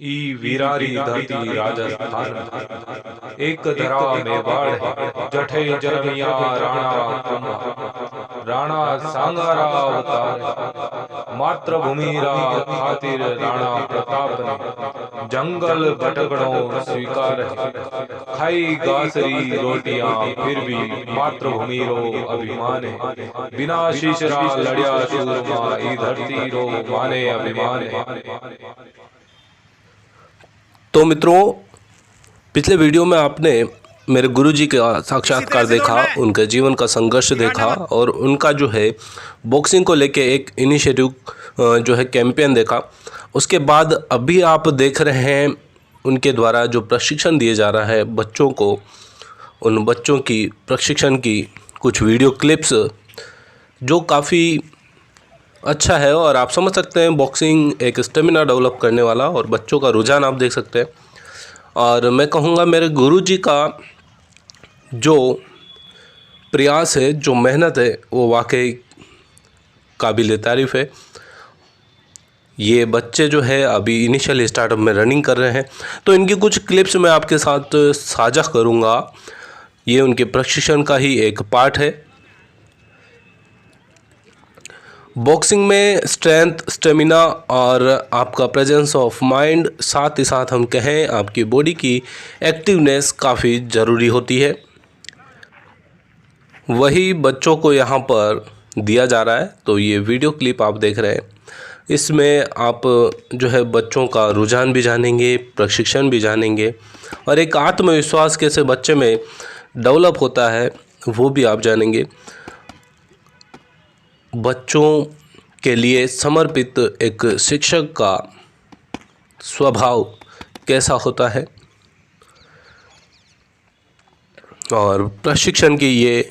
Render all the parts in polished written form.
ई वीरारी धरती राजस्थान, एक धरा मेवाड़ जठे जन्मिया राणा कुंभा। राणा सांगारा अवतार, मातृभूमि रा खातिर राणा प्रताप ने जंगल भटकड़ों स्वीकार है। खाई गासरी रोटियां फिर भी मातृभूमि रो अभिमान है। बिना शीशरा लड़िया सूरमा ई धरती रो माने अभिमान है। तो मित्रों, पिछले वीडियो में आपने मेरे गुरुजी का साक्षात्कार देखा, उनके जीवन का संघर्ष देखा और उनका जो है बॉक्सिंग को लेके एक इनिशिएटिव जो है कैंपेन देखा। उसके बाद अभी आप देख रहे हैं उनके द्वारा जो प्रशिक्षण दिए जा रहा है बच्चों को, उन बच्चों की प्रशिक्षण की कुछ वीडियो क्लिप्स जो काफ़ी अच्छा है। और आप समझ सकते हैं बॉक्सिंग एक स्टेमिना डेवलप करने वाला, और बच्चों का रुझान आप देख सकते हैं। और मैं कहूँगा मेरे गुरुजी का जो प्रयास है, जो मेहनत है, वो वाकई काबिल तारीफ़ है। ये बच्चे जो है अभी इनिशियल स्टार्टअप में रनिंग कर रहे हैं, तो इनकी कुछ क्लिप्स मैं आपके साथ साझा करूँगा। ये उनके प्रशिक्षण का ही एक पार्ट है। बॉक्सिंग में स्ट्रेंथ, स्टेमिना और आपका प्रेजेंस ऑफ माइंड, साथ ही साथ हम कहें आपकी बॉडी की एक्टिवनेस काफ़ी ज़रूरी होती है। वही बच्चों को यहाँ पर दिया जा रहा है। तो ये वीडियो क्लिप आप देख रहे हैं, इसमें आप जो है बच्चों का रुझान भी जानेंगे, प्रशिक्षण भी जानेंगे, और एक आत्मविश्वास कैसे बच्चे में डेवलप होता है वो भी आप जानेंगे। बच्चों के लिए समर्पित एक शिक्षक का स्वभाव कैसा होता है, और प्रशिक्षण की ये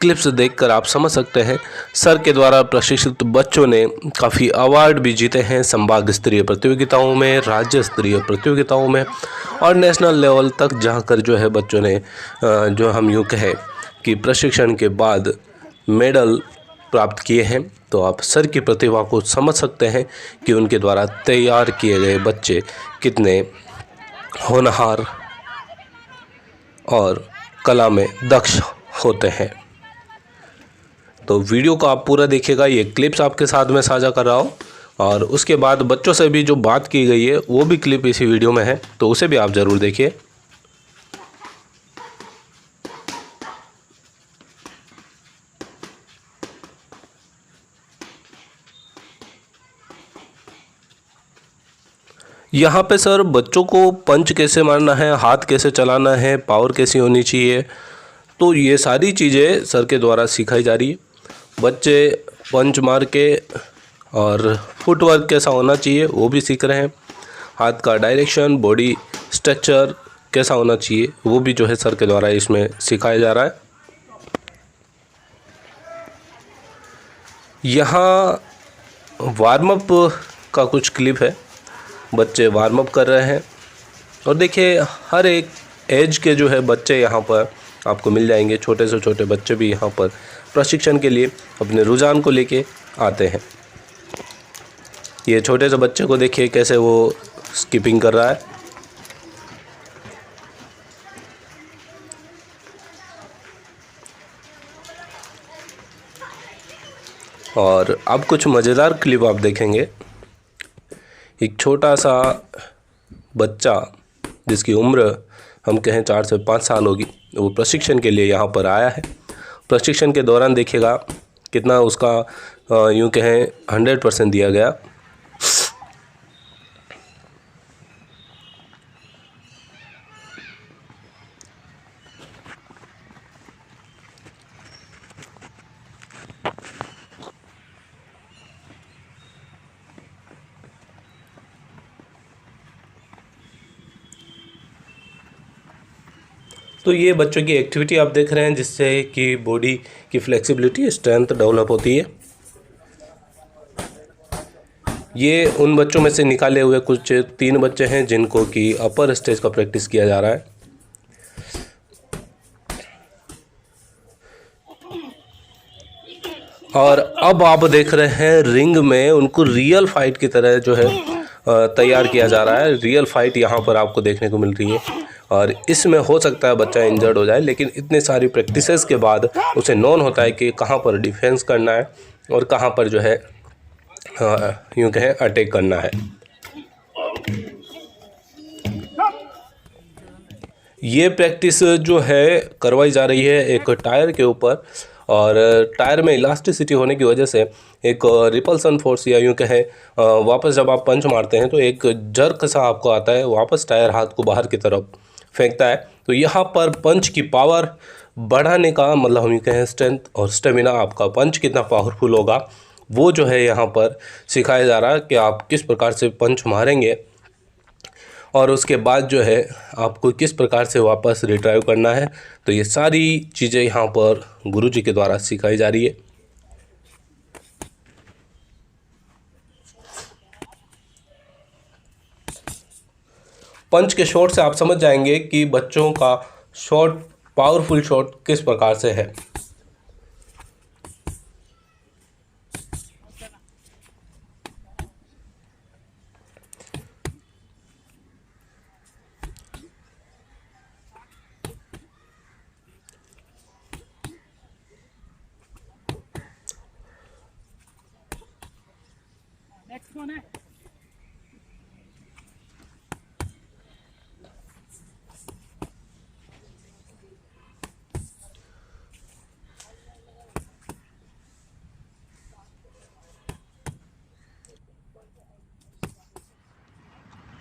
क्लिप्स देखकर आप समझ सकते हैं। सर के द्वारा प्रशिक्षित बच्चों ने काफ़ी अवार्ड भी जीते हैं संभाग स्तरीय प्रतियोगिताओं में, राज्य स्तरीय प्रतियोगिताओं में और नेशनल लेवल तक जाकर जो है बच्चों ने जो हम यूँ कहें कि प्रशिक्षण के बाद मेडल प्राप्त किए हैं। तो आप सर की प्रतिभा को समझ सकते हैं कि उनके द्वारा तैयार किए गए बच्चे कितने होनहार और कला में दक्ष होते हैं। तो वीडियो को आप पूरा देखिएगा, ये क्लिप्स आपके साथ में साझा कर रहा हूँ, और उसके बाद बच्चों से भी जो बात की गई है वो भी क्लिप इसी वीडियो में है, तो उसे भी आप ज़रूर देखिए। यहाँ पे सर बच्चों को पंच कैसे मारना है, हाथ कैसे चलाना है, पावर कैसी होनी चाहिए, तो ये सारी चीज़ें सर के द्वारा सिखाई जा रही है। बच्चे पंच मार के और फुटवर्क कैसा होना चाहिए वो भी सीख रहे हैं। हाथ का डायरेक्शन, बॉडी स्ट्रक्चर कैसा होना चाहिए वो भी जो है सर के द्वारा इसमें सिखाया जा रहा है। यहाँ वार्म अप का कुछ क्लिप है, बच्चे वार्म अप कर रहे हैं। और देखिए हर एक एज के जो है बच्चे यहाँ पर आपको मिल जाएंगे। छोटे से छोटे बच्चे भी यहाँ पर प्रशिक्षण के लिए अपने रुझान को लेके आते हैं। ये छोटे से बच्चे को देखिए कैसे वो स्किपिंग कर रहा है। और अब कुछ मज़ेदार क्लिप आप देखेंगे। एक छोटा सा बच्चा जिसकी उम्र हम कहें 4 से 5 साल होगी, वो प्रशिक्षण के लिए यहाँ पर आया है। प्रशिक्षण के दौरान देखिएगा कितना उसका यूँ कहें 100% दिया गया। तो ये बच्चों की एक्टिविटी आप देख रहे हैं जिससे कि बॉडी की फ्लेक्सिबिलिटी, स्ट्रेंथ डेवलप होती है। ये उन बच्चों में से निकाले हुए कुछ 3 बच्चे हैं जिनको कि अपर स्टेज का प्रैक्टिस किया जा रहा है। और अब आप देख रहे हैं रिंग में उनको रियल फाइट की तरह जो है तैयार किया जा रहा है। रियल फाइट यहाँ पर आपको देखने को मिल रही है और इसमें हो सकता है बच्चा इंजर्ड हो जाए, लेकिन इतने सारी प्रैक्टिसेस के बाद उसे नोन होता है कि कहाँ पर डिफेंस करना है और कहाँ पर जो है यूँ कहें अटैक करना है। ये प्रैक्टिस जो है करवाई जा रही है एक टायर के ऊपर, और टायर में इलास्टिसिटी होने की वजह से एक रिपल्सन फोर्स या यूँ कहें वापस जब आप पंच मारते हैं तो एक जर्क सा आपको आता है, वापस टायर हाथ को बाहर की तरफ फेंकता है। तो यहाँ पर पंच की पावर बढ़ाने का मतलब हम यूँ कहें स्ट्रेंथ और स्टेमिना, आपका पंच कितना पावरफुल होगा वो जो है यहाँ पर सिखाया जा रहा है कि आप किस प्रकार से पंच मारेंगे और उसके बाद जो है आपको किस प्रकार से वापस रिट्राइव करना है। तो ये सारी चीज़ें यहाँ पर गुरुजी के द्वारा सिखाई जा रही है। पंच के शॉट से आप समझ जाएंगे कि बच्चों का शॉट, पावरफुल शॉट किस प्रकार से है।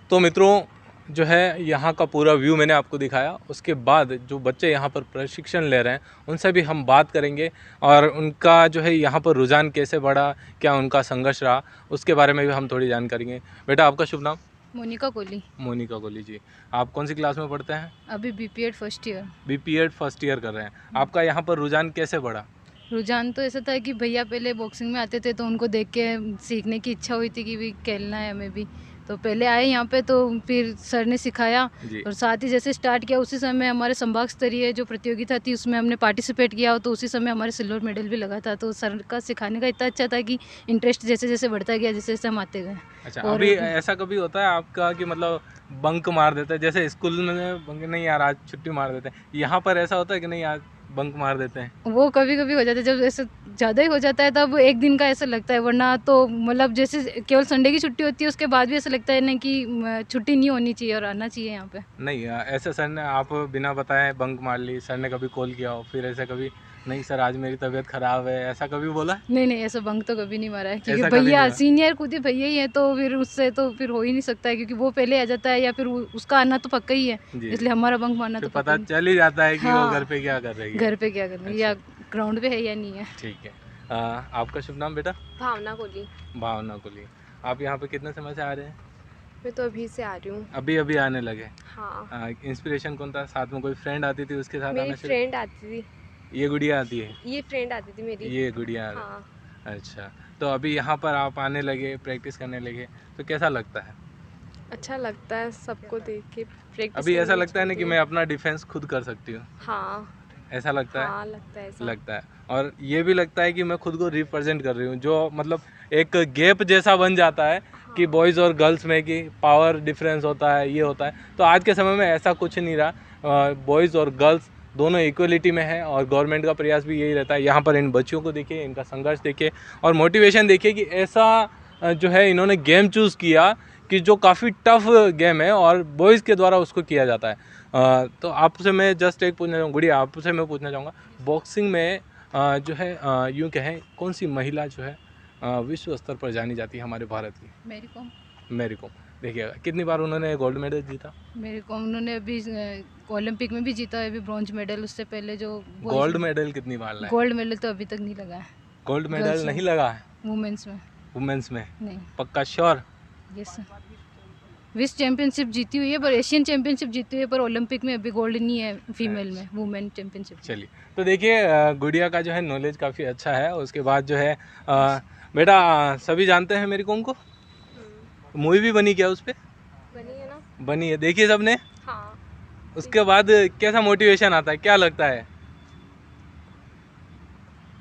तो मित्रों, जो है यहाँ का पूरा व्यू मैंने आपको दिखाया। उसके बाद जो बच्चे यहाँ पर प्रशिक्षण ले रहे हैं उनसे भी हम बात करेंगे और उनका जो है यहाँ पर रुझान कैसे बढ़ा, क्या उनका संघर्ष रहा, उसके बारे में भी हम थोड़ी जानकारी लेंगे। बेटा, आपका शुभ नाम? मोनिका कोहली। मोनिका कोहली जी, आप कौन सी क्लास में पढ़ते हैं? अभी BPEd first year. BPEd first year कर रहे हैं। आपका यहाँ पर रुझान कैसे बढ़ा? रुझान तो ऐसा था कि भैया पहले बॉक्सिंग में आते थे तो उनको देख के सीखने की इच्छा हुई थी कि भी खेलना है हमें भी, तो पहले आए यहाँ पे, तो फिर सर ने सिखाया और साथ ही जैसे स्टार्ट किया उसी समय हमारे संभाग स्तरीय जो प्रतियोगिता थी उसमें हमने पार्टिसिपेट किया, तो उसी समय हमारे सिल्वर मेडल भी लगा था। तो सर का सिखाने का इतना अच्छा था कि इंटरेस्ट जैसे जैसे बढ़ता गया, जैसे जैसे हम आते गए। अच्छा, अभी ऐसा कभी होता है आपका कि मतलब बंक मार देते हैं, जैसे स्कूल में बंक नहीं यार आज छुट्टी मार देते हैं, यहाँ पर ऐसा होता है कि नहीं आज बंक मार देते हैं? वो कभी कभी हो जाता है, जब ऐसे ज़्यादा ही हो जाता है तब एक दिन का ऐसा लगता है, वरना तो मतलब जैसे केवल संडे की छुट्टी होती है उसके बाद भी ऐसा लगता है ना कि छुट्टी नहीं होनी चाहिए और आना चाहिए यहाँ पे। नहीं, ऐसे सर ने आप बिना बताए बंक मार ली, सर ने कभी कॉल किया हो फिर ऐसा कभी, नहीं सर आज मेरी तबीयत खराब है, ऐसा कभी बोला? नहीं, ऐसा बंक तो कभी नहीं मारा है, क्योंकि ऐसा कभी नहीं भैया हुआ? सीनियर खुद ही भैया ही है, तो फिर उससे तो फिर हो ही नहीं सकता है, क्योंकि वो पहले आ जाता है या फिर उसका आना तो पक्का ही है, जी। इसलिए हमारा बंक मारना फिर तो पता पक्का चल ही जाता है कि वो हाँ। घर पे क्या कर रही है। घर पे क्या करना है या ग्राउंड पे है या नहीं है। ठीक है। आपका शुभ नाम बेटा? भावना कोहली। भावना कोहली। आप यहाँ पे कितने समय से आ रहे हैं? मैं तो अभी से आ रही हूँ। अभी अभी आने लगे? हाँ, इंस्पिरेशन कौन था? साथ में कोई फ्रेंड आती थी उसके साथ मेरी आना शुरू? फ्रेंड आती थी। ये गुड़िया आती है? ये फ्रेंड आती थी मेरी। ये गुड़िया हाँ, अच्छा, तो अभी यहाँ पर आप आने लगे, प्रैक्टिस करने लगे, तो कैसा लगता है? अच्छा लगता है सबको देख के प्रैक्टिस। अभी ऐसा लगता है ना कि मैं अपना डिफेंस खुद कर सकती हूँ, हाँ ऐसा लगता है? हाँ, लगता है ऐसा। लगता है। और ये भी लगता है कि मैं खुद को रिप्रेजेंट कर रही हूँ, जो मतलब एक गैप जैसा बन जाता है कि बॉयज़ और गर्ल्स में कि पावर डिफरेंस होता है, ये होता है। तो आज के समय में ऐसा कुछ नहीं रहा, बॉयज़ और गर्ल्स दोनों इक्वलिटी में है और गवर्नमेंट का प्रयास भी यही रहता है। यहाँ पर इन बच्चों को देखिए, इनका संघर्ष देखिए और मोटिवेशन देखिए कि ऐसा जो है इन्होंने गेम चूज़ किया कि जो काफ़ी टफ गेम है और बॉयज़ के द्वारा उसको किया जाता है। तो आपसे मैं जस्ट एक पूछना चाहूँगा, गुड़िया आपसे मैं पूछना चाहूँगा, बॉक्सिंग में जो है यूँ कहें कौन सी महिला जो है विश्व स्तर पर जानी जाती है हमारे भारत की? मैरी कॉम। देखिएगा कितनी बार उन्होंने गोल्ड मेडल जीता? मेरे को उन्होंने अभी ओलंपिक में भी जीता है, अभी ब्रॉन्ज मेडल, उससे पहले जो गोल्ड मेडल कितनी बार लाए? गोल्ड मेडल तो अभी तक नहीं लगा है। गोल्ड मेडल गर्ल्स नहीं में। लगा है वुमेन्स में वुमेन्स में? नहीं। पक्का श्योर? यस, विश्व चैंपियनशिप जीती हुई है, पर एशियन चैंपियनशिप जीती हुई है, पर ओलंपिक में अभी गोल्ड नहीं है फीमेल में, वुमेन चैंपियनशिप। चलिए, तो देखिए गुड़िया का जो है नॉलेज काफ़ी अच्छा है। उसके बाद जो है बेटा, सभी जानते हैं मेरी कॉम को, मूवी भी बनी क्या उस पर? बनी है ना? बनी है, देखिए सबने? हाँ। उसके बाद कैसा मोटिवेशन आता है, क्या लगता है?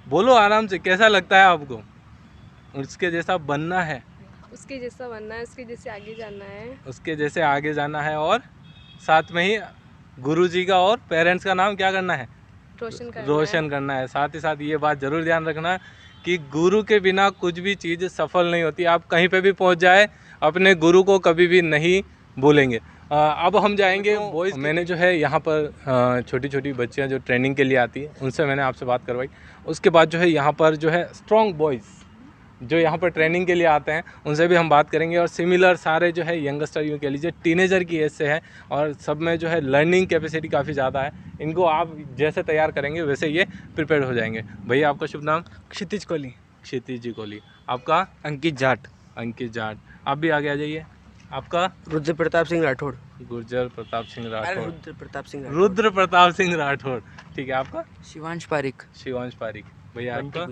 बोलो आराम से, कैसा लगता है आपको? उसके जैसा बनना है? उसके जैसा बनना है, उसके जैसे आगे जाना है। उसके जैसे आगे जाना है और साथ में ही गुरुजी का और पेरेंट्स का नाम क्या करना है? रोशन करना है। साथ ही साथ ये बात ज़रूर ध्यान रखना कि गुरु के बिना कुछ भी चीज़ सफल नहीं होती। आप कहीं पे भी पहुंच जाए, अपने गुरु को कभी भी नहीं भूलेंगे। अब हम जाएंगे बॉयज़। मैंने जो है यहाँ पर छोटी छोटी बच्चियाँ जो ट्रेनिंग के लिए आती है उनसे मैंने आपसे बात करवाई। उसके बाद जो है यहाँ पर जो है स्ट्रॉन्ग बॉयज़ जो यहाँ पर ट्रेनिंग के लिए आते हैं उनसे भी हम बात करेंगे। और सिमिलर सारे जो है यंगस्टर यूँ कह लीजिए टीनेजर की एज से है और सब में जो है लर्निंग कैपेसिटी काफ़ी ज़्यादा है। इनको आप जैसे तैयार करेंगे वैसे ये प्रिपेयर हो जाएंगे। भैया आपका शुभ नाम? क्षितिज कोहली। क्षितिज जी कोहली। आपका? अंकित जाट। अंकित जाट। आप भी आगे आ जाइए। आपका? रुद्र प्रताप सिंह राठौड़। गुर्जर प्रताप सिंह राठौड़। रुद्र प्रताप सिंह रुद्र प्रताप सिंह राठौड़। ठीक है। आपका? शिवांश पारिक। शिवांश पारिक। भैया आपका?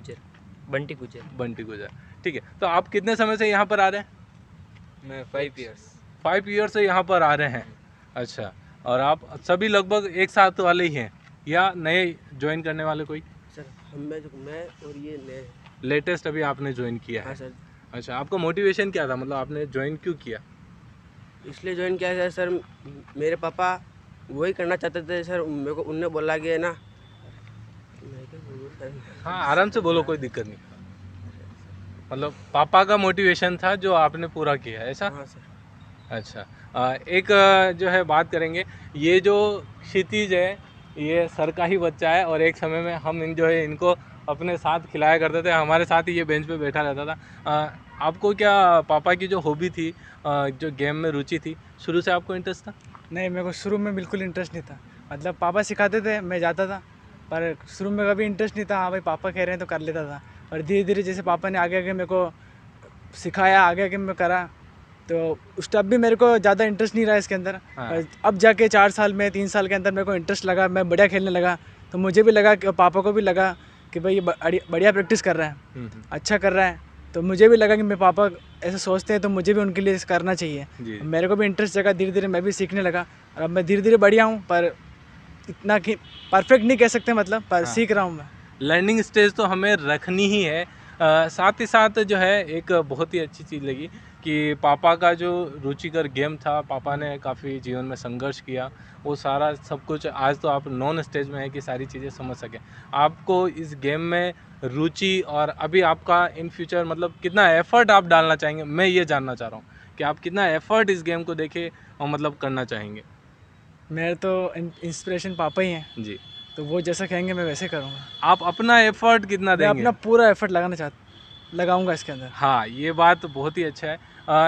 बंटी गुजर। बंटी गुजर। ठीक है। तो आप कितने समय से यहाँ पर आ रहे हैं? मैं 5 इयर्स। 5 ईयर्स से यहाँ पर आ रहे हैं। अच्छा। और आप सभी लगभग एक साथ वाले ही हैं या नए ज्वाइन करने वाले कोई? सर मैं और ये नए। लेटेस्ट अभी आपने ज्वाइन किया है? हाँ सर। अच्छा। आपका मोटिवेशन क्या था, मतलब आपने ज्वाइन क्यों किया? इसलिए ज्वाइन किया है सर, मेरे पापा वही करना चाहते थे सर। मेरे को उनने बोला कि है ना, मैं क्या बोलूं सर? हाँ आराम से बोलो, कोई दिक्कत नहीं। मतलब पापा का मोटिवेशन था जो आपने पूरा किया, ऐसा? हाँ सर। अच्छा। एक जो है बात करेंगे, ये जो क्षितिज है ये सर का ही बच्चा है और एक समय में हम जो है इनको अपने साथ खिलाया करते थे, हमारे साथ ही ये बेंच पे बैठा रहता था। आपको क्या पापा की जो हॉबी थी, जो गेम में रुचि थी, शुरू से आपको इंटरेस्ट था? नहीं, मेरे को शुरू में बिल्कुल इंटरेस्ट नहीं था। मतलब पापा सिखाते थे, मैं जाता था, पर शुरू में कभी इंटरेस्ट नहीं था। हाँ भाई पापा कह रहे हैं तो कर लेता था। और धीरे धीरे जैसे पापा ने आगे आगे मेरे को सिखाया, आगे आगे मैं करा, तो उस टाइम भी मेरे को ज़्यादा इंटरेस्ट नहीं रहा इसके अंदर। हाँ। अब जाके 4 साल में 3 साल के अंदर मेरे को इंटरेस्ट लगा, मैं बढ़िया खेलने लगा। तो मुझे भी लगा कि पापा को भी लगा कि भाई ये बढ़िया प्रैक्टिस कर रहा है, अच्छा कर रहा है। तो मुझे भी लगा कि मेरे पापा ऐसे सोचते हैं तो मुझे भी उनके लिए करना चाहिए। मेरे को भी इंटरेस्ट जगा, धीरे धीरे मैं भी सीखने लगा और अब मैं धीरे धीरे बढ़िया हूँ, पर इतना कि परफेक्ट नहीं कह सकते, मतलब पर हाँ। सीख रहा हूँ मैं। लर्निंग स्टेज तो हमें रखनी ही है। साथ ही साथ जो है एक बहुत ही अच्छी चीज़ लगी कि पापा का जो रुचिकर गेम था, पापा ने काफ़ी जीवन में संघर्ष किया, वो सारा सब कुछ आज तो आप नॉन स्टेज में है कि सारी चीज़ें समझ सकें। आपको इस गेम में रुचि और अभी आपका इन फ्यूचर मतलब कितना एफर्ट आप डालना चाहेंगे, मैं ये जानना चाह रहा हूँ कि आप कितना एफर्ट इस गेम को देखे और मतलब करना चाहेंगे? मेरे तो इंस्पिरेशन पापा ही हैं, जी। तो वो जैसा कहेंगे मैं वैसे करूँगा। आप अपना एफर्ट कितना मैं देंगे? अपना पूरा एफर्ट लगाऊंगा इसके अंदर। हाँ, ये बात बहुत ही अच्छा है।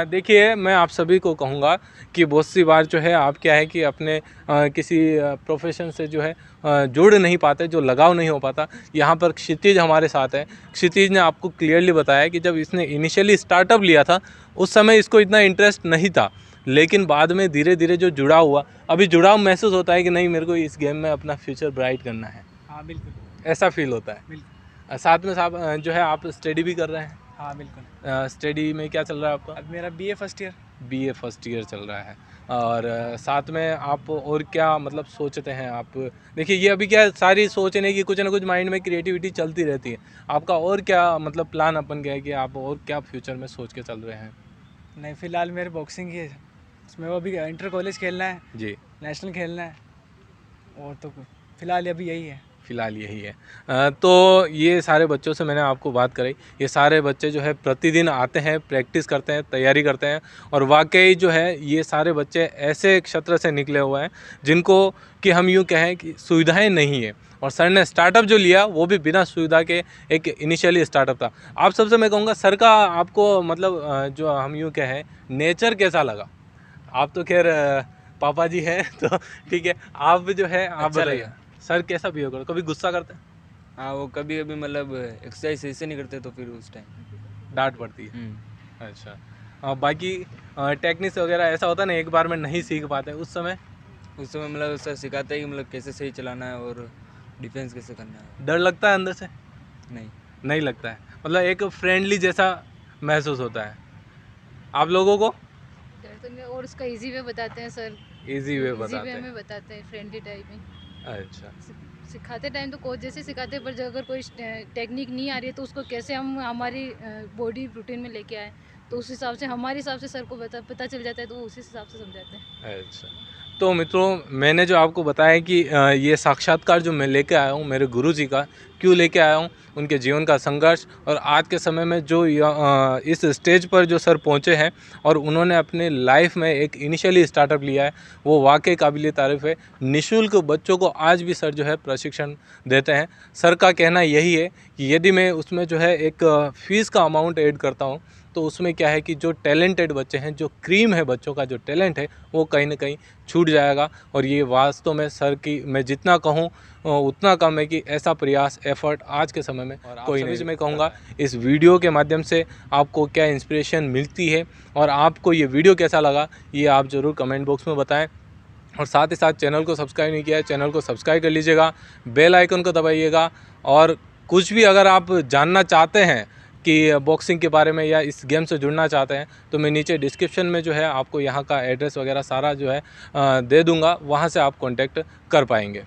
देखिए मैं आप सभी को कहूँगा कि बहुत सी बार जो है आप क्या है कि अपने किसी प्रोफेशन से जो है जुड़ नहीं पाते, जो लगाव नहीं हो पाता। यहाँ पर क्षितिज हमारे साथ है। क्षितिज ने आपको क्लियरली बताया कि जब इसने इनिशियली स्टार्टअप लिया था उस समय इसको इतना इंटरेस्ट नहीं था, लेकिन बाद में धीरे धीरे जो जुड़ाव हुआ, अभी जुड़ाव महसूस होता है कि नहीं मेरे को इस गेम में अपना फ्यूचर ब्राइट करना है। हाँ बिल्कुल। ऐसा फील होता है। बिल्कुल। साथ में साहब जो है आप स्टडी भी कर रहे हैं? हाँ बिल्कुल। स्टडी में क्या चल रहा है आपका? अब मेरा BA first year. BA first year चल रहा है। और साथ में आप और क्या मतलब सोचते हैं आप? देखिए ये अभी क्या सारी सोचने की कुछ ना कुछ माइंड में क्रिएटिविटी चलती रहती है। आपका और क्या मतलब प्लान अपन क्या है कि आप और क्या फ्यूचर में सोच के चल रहे हैं? नहीं, फिलहाल मेरे बॉक्सिंग ही है, उसमें वो अभी इंटर कॉलेज खेलना है जी। नेशनल खेलना है, और तो फिलहाल अभी यही है। फ़िलहाल यही है। तो ये सारे बच्चों से मैंने आपको बात कराई। ये सारे बच्चे जो है प्रतिदिन आते हैं, प्रैक्टिस करते हैं, तैयारी करते हैं और वाकई जो है ये सारे बच्चे ऐसे क्षेत्र से निकले हुए हैं जिनको कि हम यूँ कहें कि सुविधाएं नहीं है। और सर ने स्टार्टअप जो लिया वो भी बिना सुविधा के एक इनिशियली स्टार्टअप था। आप सबसे मैं कहूँगा सर का आपको मतलब जो हम यूँ कहें नेचर कैसा लगा? आप तो खैर पापा जी हैं तो ठीक है, आप जो है आप अच्छा बताइए लगा। सर कैसा बिहेव करो? कभी गुस्सा करते हैं? हाँ, वो कभी कभी मतलब एक्सरसाइज सही से नहीं करते तो फिर उस टाइम डांट पड़ती है। अच्छा। बाकी टेक्निक्स वगैरह ऐसा होता है ना, एक बार में नहीं सीख पाते उस समय उस समय मतलब सर सिखाते हैं कि मतलब कैसे सही चलाना है और डिफेंस कैसे करना है। डर लगता है अंदर से? नहीं, नहीं लगता है, मतलब एक फ्रेंडली जैसा महसूस होता है आप लोगों को? और उसका इजी वे बताते हैं सर, इजी वे इजी बताते वे हैं। में बताते हैं, फ्रेंडली टाइप में। अच्छा। सिखाते टाइम तो कोच जैसे सिखाते हैं, पर जो अगर कोई टेक्निक नहीं आ रही है तो उसको कैसे हम हमारी बॉडी रूटीन में लेके आए, तो तो उस हिसाब से हमारे हिसाब से सर को पता चल जाता है, तो वो उसी हिसाब से समझाते हैं। अच्छा, तो मित्रों मैंने जो आपको बताया कि ये साक्षात्कार जो मैं लेके आया हूँ मेरे गुरुजी का, क्यों लेके आया हूँ, उनके जीवन का संघर्ष और आज के समय में जो इस स्टेज पर जो सर पहुँचे हैं और उन्होंने अपने लाइफ में एक इनिशियली स्टार्टअप लिया है, वो वाकई काबिल तारीफ़ है। निःशुल्क बच्चों को आज भी सर जो है प्रशिक्षण देते हैं। सर का कहना यही है कि यदि मैं उसमें जो है एक फ़ीस का अमाउंट ऐड करता हूँ तो उसमें क्या है कि जो टैलेंटेड बच्चे हैं, जो क्रीम है बच्चों का जो टैलेंट है, वो कहीं ना कहीं छूट जाएगा। और ये वास्तव में सर की मैं जितना कहूँ उतना कम है कि ऐसा प्रयास एफर्ट आज के समय में कोई नहीं। मैं कहूँगा इस वीडियो के माध्यम से आपको क्या इंस्पिरेशन मिलती है और आपको ये वीडियो कैसा लगा, ये आप ज़रूर कमेंट बॉक्स में बताएं। और साथ ही साथ चैनल को सब्सक्राइब नहीं किया है, चैनल को सब्सक्राइब कर लीजिएगा, बेल आइकन को दबाइएगा। और कुछ भी अगर आप जानना चाहते हैं कि बॉक्सिंग के बारे में या इस गेम से जुड़ना चाहते हैं, तो मैं नीचे डिस्क्रिप्शन में जो है आपको यहाँ का एड्रेस वगैरह सारा जो है दे दूँगा, वहाँ से आप कॉन्टेक्ट कर पाएंगे।